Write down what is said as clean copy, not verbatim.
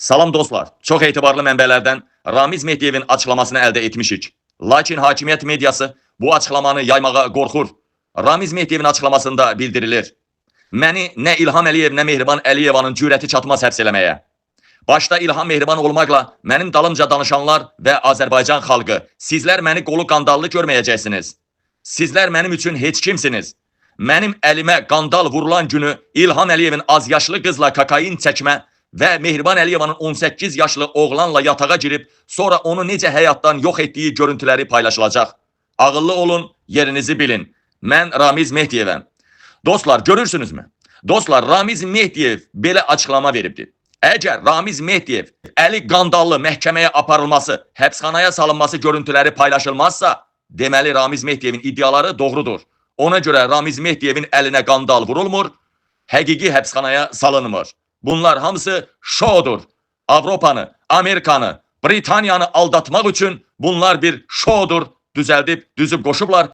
Salam dostlar, çox etibarlı mənbələrdən Ramiz Mehdiyevin açıqlamasını əldə etmişik. Lakin hakimiyyət mediası bu açıqlamanı yaymağa qorxur. Ramiz Mehdiyevin açıqlamasında bildirilir: Məni nə İlham Əliyev, nə Mehriban Əliyevanın cürəti çatmaz həbs eləməyə. Başda İlham Mehriban olmaqla mənim dalımca danışanlar və Azərbaycan xalqı, sizlər məni qolu qandallı görməyəcəksiniz. Sizlər mənim üçün heç kimsiniz. Mənim əlimə qandal vurulan günü İlham Əliyevin az yaşlı qızla kokain çəkmə və Mehriban Əliyevanın 18 yaşlı oğlanla yatağa girib, sonra onu necə həyatdan yox etdiyi görüntüləri paylaşılacaq. Ağıllı olun, yerinizi bilin. Mən Ramiz Mehdiyevəm. Dostlar, görürsünüzmü? Dostlar, Ramiz Mehdiyev belə açıqlama veribdir. Əgər Ramiz Mehdiyev əli qandallı məhkəməyə aparılması, həbsxanaya salınması görüntüləri paylaşılmazsa, deməli Ramiz Mehdiyevin iddiaları doğrudur. Ona görə Ramiz Mehdiyevin əlinə qandal vurulmur, həqiqi həbsxanaya salınmır. Bunlar hamısı şoudur. Avropanı, Amerikanı, Britaniyanı aldatmaq üçün bunlar bir şoudur. Düzüb qoşublar.